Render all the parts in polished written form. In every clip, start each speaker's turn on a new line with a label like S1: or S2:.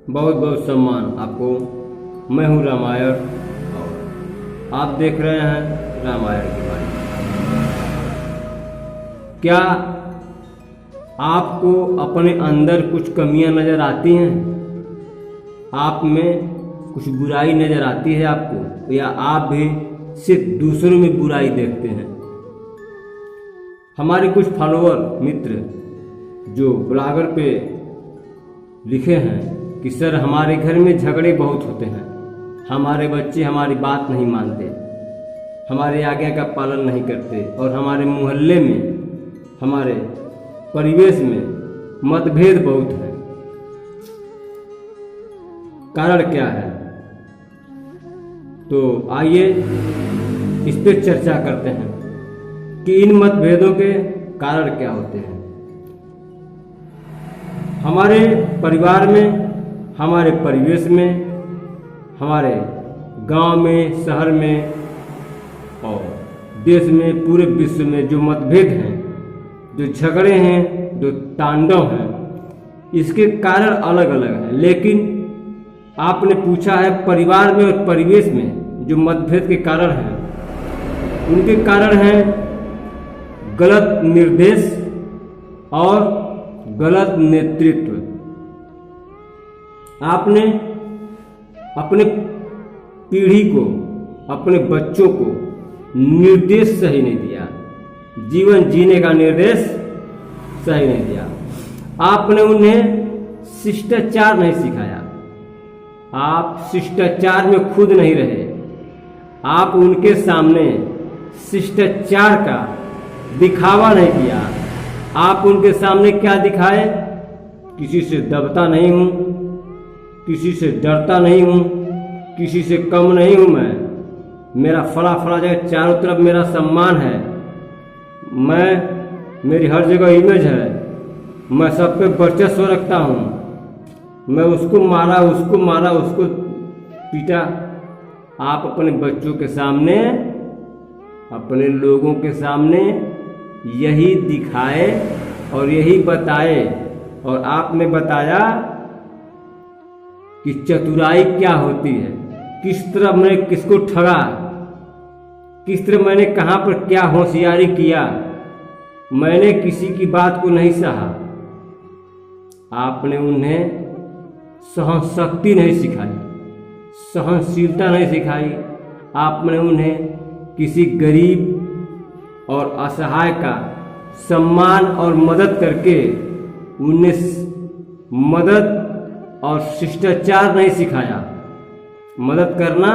S1: बहुत बहुत सम्मान आपको। मैं हूँ रामायण और आप देख रहे हैं रामायण की बारी। क्या आपको अपने अंदर कुछ कमियां नज़र आती हैं? आप में कुछ बुराई नज़र आती है आपको, या आप भी सिर्फ दूसरों में बुराई देखते हैं? हमारे कुछ फॉलोअर मित्र जो ब्लॉगर पे लिखे हैं कि सर हमारे घर में झगड़े बहुत होते हैं, हमारे बच्चे हमारी बात नहीं मानते, हमारे आज्ञा का पालन नहीं करते, और हमारे मोहल्ले में, हमारे परिवेश में मतभेद बहुत है। कारण क्या है? तो आइए इस पे चर्चा करते हैं कि इन मतभेदों के कारण क्या होते हैं। हमारे परिवार में, हमारे परिवेश में, हमारे गांव में, शहर में और देश में, पूरे विश्व में जो मतभेद हैं, जो झगड़े हैं, जो तांडव हैं, इसके कारण अलग अलग हैं। लेकिन आपने पूछा है परिवार में और परिवेश में जो मतभेद के कारण हैं, उनके कारण हैं गलत निर्देश और गलत नेतृत्व। आपने अपने पीढ़ी को, अपने बच्चों को निर्देश सही नहीं दिया, जीवन जीने का निर्देश सही नहीं दिया। आपने उन्हें शिष्टाचार नहीं सिखाया, आप शिष्टाचार में खुद नहीं रहे। आप उनके सामने शिष्टाचार का दिखावा नहीं किया। आप उनके सामने क्या दिखाए? किसी से दबता नहीं हूँ, किसी से डरता नहीं हूँ, किसी से कम नहीं हूँ मैं, मेरा फला फला जगह चारों तरफ मेरा सम्मान है, मेरी हर जगह इमेज है, मैं सब पे वर्चस्व रखता हूँ, मैं उसको मारा, उसको पीटा। आप अपने बच्चों के सामने, अपने लोगों के सामने यही दिखाए और यही बताए, और आपने बताया कि चतुराई क्या होती है, किस तरह मैंने किसको ठगा, किस तरह मैंने कहाँ पर क्या होशियारी किया। मैंने किसी की बात को नहीं सहा। आपने उन्हें सहनशक्ति नहीं सिखाई, सहनशीलता नहीं सिखाई। आपने उन्हें किसी गरीब और असहाय का सम्मान और मदद करके उन्हें मदद और शिष्टाचार नहीं सिखाया। मदद करना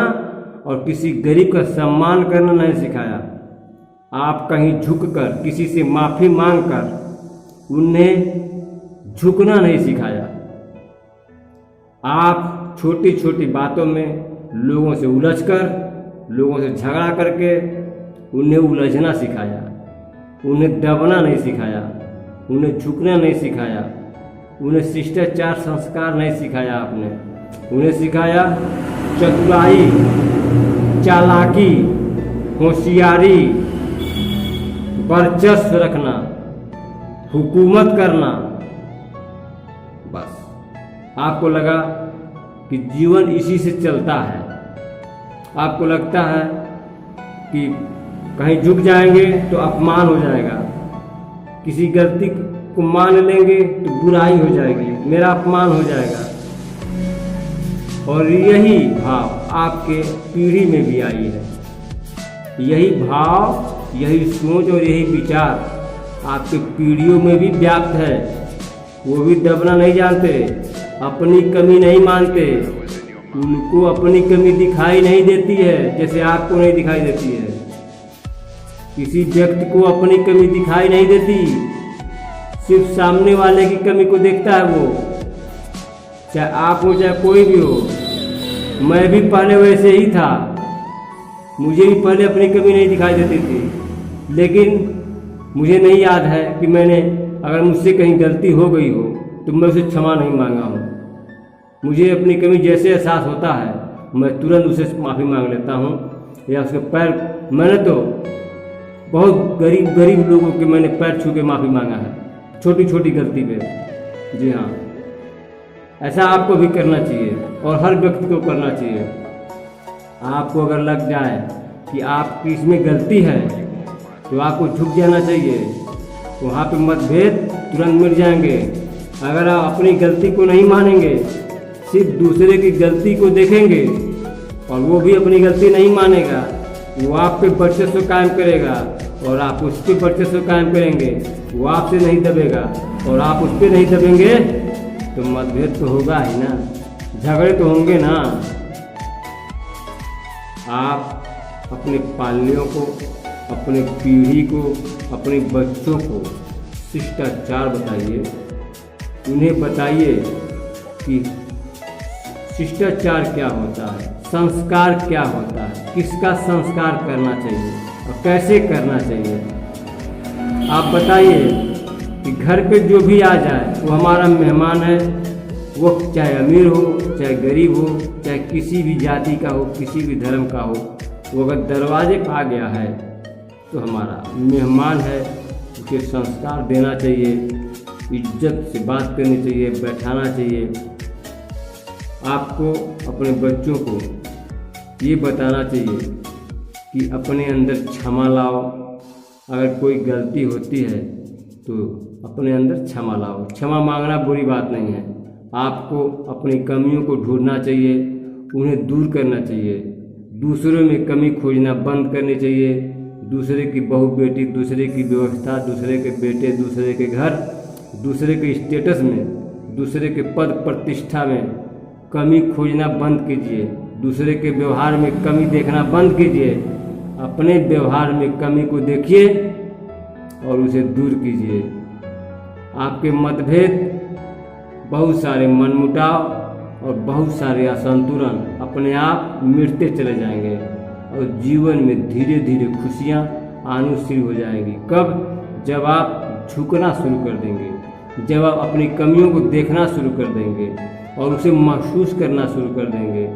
S1: और किसी गरीब का सम्मान करना नहीं सिखाया। आप कहीं झुककर, किसी से माफ़ी मांगकर उन्हें झुकना नहीं सिखाया। आप छोटी छोटी बातों में लोगों से उलझकर, लोगों से झगड़ा करके उन्हें उलझना सिखाया, उन्हें दबना नहीं सिखाया, उन्हें झुकना नहीं सिखाया, उन्हें शिष्टाचार संस्कार नहीं सिखाया। आपने उन्हें सिखाया चतुराई, चालाकी, होशियारी, वर्चस्व रखना, हुकूमत करना। बस आपको लगा कि जीवन इसी से चलता है। आपको लगता है कि कहीं झुक जाएंगे तो अपमान हो जाएगा, किसी गलती को मान लेंगे तो बुराई हो जाएगी, मेरा अपमान हो जाएगा। और यही भाव आपके पीढ़ी में भी आई है। यही भाव, यही सोच और यही विचार आपके पीढ़ियों में भी व्याप्त है। वो भी दबना नहीं जानते, अपनी कमी नहीं मानते, उनको अपनी कमी दिखाई नहीं देती है जैसे आपको नहीं दिखाई देती है। किसी व्यक्ति को अपनी कमी दिखाई नहीं देती, सिर्फ सामने वाले की कमी को देखता है वो, चाहे आप हो चाहे कोई भी हो। मैं भी पहले वैसे ही था, मुझे भी पहले अपनी कमी नहीं दिखाई देती थी, लेकिन मुझे नहीं याद है कि मैंने, अगर मुझसे कहीं गलती हो गई हो तो मैं उसे क्षमा नहीं मांगा हूँ। मुझे अपनी कमी जैसे एहसास होता है मैं तुरंत उसे माफ़ी मांग लेता हूँ, या उसके पैर, मैंने तो बहुत गरीब लोगों के मैंने पैर छू के माफ़ी मांगा है, छोटी छोटी गलती पे। जी हाँ, ऐसा आपको भी करना चाहिए और हर व्यक्ति को करना चाहिए। आपको अगर लग जाए कि आपकी इसमें गलती है तो आपको झुक जाना चाहिए। वहाँ पे मतभेद तुरंत मिट जाएंगे। अगर आप अपनी गलती को नहीं मानेंगे, सिर्फ दूसरे की गलती को देखेंगे और वो भी अपनी गलती नहीं मानेगा, वो आप पे वर्चस्व कायम करेगा और आप उस पर वर्चस्व कायम करेंगे, वो आपसे नहीं दबेगा और आप उस पर नहीं दबेंगे तो मतभेद तो होगा ही ना, झगड़े तो होंगे ना। आप अपने पालनियों को, अपने पीढ़ी को, अपने बच्चों को शिष्टाचार बताइए। उन्हें बताइए कि शिष्टाचार क्या होता है, संस्कार क्या होता है, किसका संस्कार करना चाहिए और कैसे करना चाहिए। आप बताइए कि घर पे जो भी आ जाए वो हमारा मेहमान है, वो चाहे अमीर हो, चाहे गरीब हो, चाहे किसी भी जाति का हो, किसी भी धर्म का हो, वो अगर दरवाजे पर आ गया है तो हमारा मेहमान है। उसे संस्कार देना चाहिए, इज्जत से बात करनी चाहिए, बैठाना चाहिए। आपको अपने बच्चों को ये बताना चाहिए कि अपने अंदर क्षमा लाओ। अगर कोई गलती होती है तो अपने अंदर क्षमा लाओ। क्षमा मांगना बुरी बात नहीं है। आपको अपनी कमियों को ढूंढना चाहिए, उन्हें दूर करना चाहिए। दूसरों में कमी खोजना बंद करनी चाहिए। दूसरे की बहू बेटी, दूसरे की व्यवस्था, दूसरे के बेटे, दूसरे के घर, दूसरे के स्टेटस में, दूसरे के पद प्रतिष्ठा में कमी खोजना बंद कीजिए। दूसरे के व्यवहार में कमी देखना बंद कीजिए। अपने व्यवहार में कमी को देखिए और उसे दूर कीजिए। आपके मतभेद, बहुत सारे मनमुटाव और बहुत सारे असंतुलन अपने आप मिटते चले जाएंगे और जीवन में धीरे धीरे खुशियाँ आनी शुरू हो जाएंगी। कब? जब आप झुकना शुरू कर देंगे, जब आप अपनी कमियों को देखना शुरू कर देंगे और उसे महसूस करना शुरू कर देंगे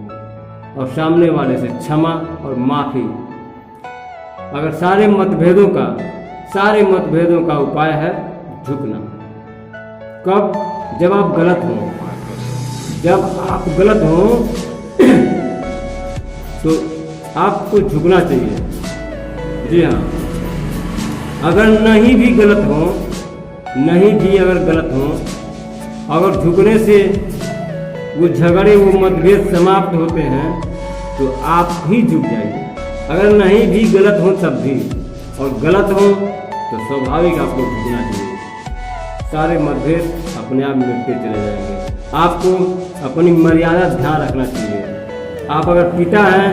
S1: और सामने वाले से क्षमा और माफ़ी। अगर सारे मतभेदों का उपाय है झुकना। कब? जब आप गलत हों। जब आप गलत हों तो आपको झुकना चाहिए। जी हाँ, अगर नहीं भी गलत हों, अगर झुकने से वो झगड़े, वो मतभेद समाप्त होते हैं तो आप ही झुक जाइए। अगर नहीं भी गलत हों तब भी, और गलत हों तो स्वाभाविक आपको झुकना चाहिए। सारे मतभेद अपने आप मिटते चले जाएंगे। आपको अपनी मर्यादा ध्यान रखना चाहिए। आप अगर पिता हैं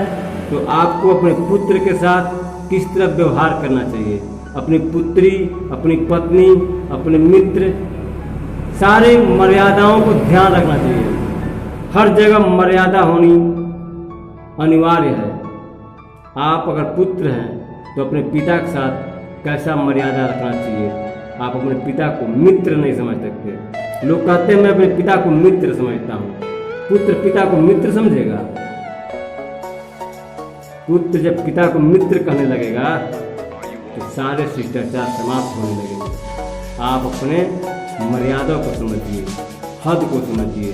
S1: तो आपको अपने पुत्र के साथ किस तरह व्यवहार करना चाहिए, अपनी पुत्री, अपनी पत्नी, अपने मित्र, सारे मर्यादाओं को ध्यान रखना चाहिए। हर जगह मर्यादा होनी अनिवार्य है। आप अगर पुत्र हैं तो अपने पिता के साथ कैसा मर्यादा रखना चाहिए। आप अपने पिता को मित्र नहीं समझ सकते। लोग कहते हैं मैं अपने पिता को मित्र समझता हूँ। पुत्र पिता को मित्र समझेगा? पुत्र जब पिता को मित्र कहने लगेगा तो सारे शिष्टाचार समाप्त होने लगेंगे। आप अपने मर्यादा को समझिए, हद को समझिए।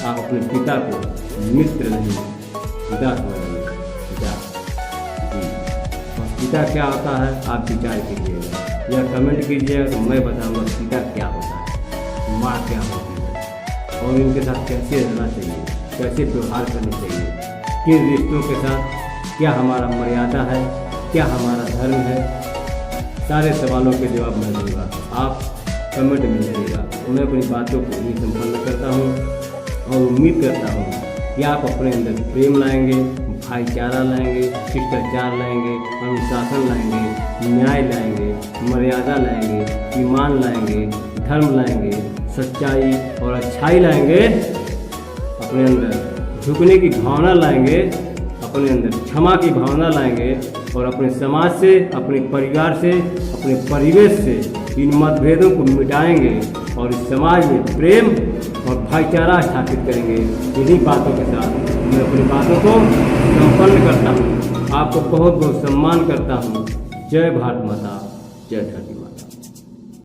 S1: आप अपने पिता को मित्र नहीं, पिता समझिए। पिता जी, और पिता क्या होता है आप विचार कीजिएगा या कमेंट कीजिएगा तो मैं बताऊंगा पिता क्या होता है, माँ क्या होती है और इनके साथ कैसे रहना चाहिए, कैसे व्यवहार करना चाहिए, किन रिश्तों के साथ क्या हमारा मर्यादा है, क्या हमारा धर्म है। सारे सवालों के जवाब मैं दूंगा। आप कमेंट में लिखिएगा। मैं अपनी बातों को यही संपन्न करता हूँ और उम्मीद करता हूँ कि आप अपने अंदर प्रेम लाएंगे, भाईचारा लाएंगे, शिष्टाचार लाएंगे, अनुशासन लाएंगे, न्याय लाएंगे, मर्यादा लाएंगे, ईमान लाएंगे, धर्म लाएंगे, सच्चाई और अच्छाई लाएंगे। अपने अंदर झुकने की भावना लाएंगे, अपने अंदर क्षमा की भावना लाएंगे और अपने समाज से, अपने परिवार से, अपने परिवेश से इन मतभेदों को मिटाएंगे और इस समाज में प्रेम और भाईचारा स्थापित करेंगे। इन्हीं बातों के साथ मैं अपनी बातों को संपन्न करता हूँ। आपको बहुत बहुत सम्मान करता हूँ। जय भारत माता, जय धरती।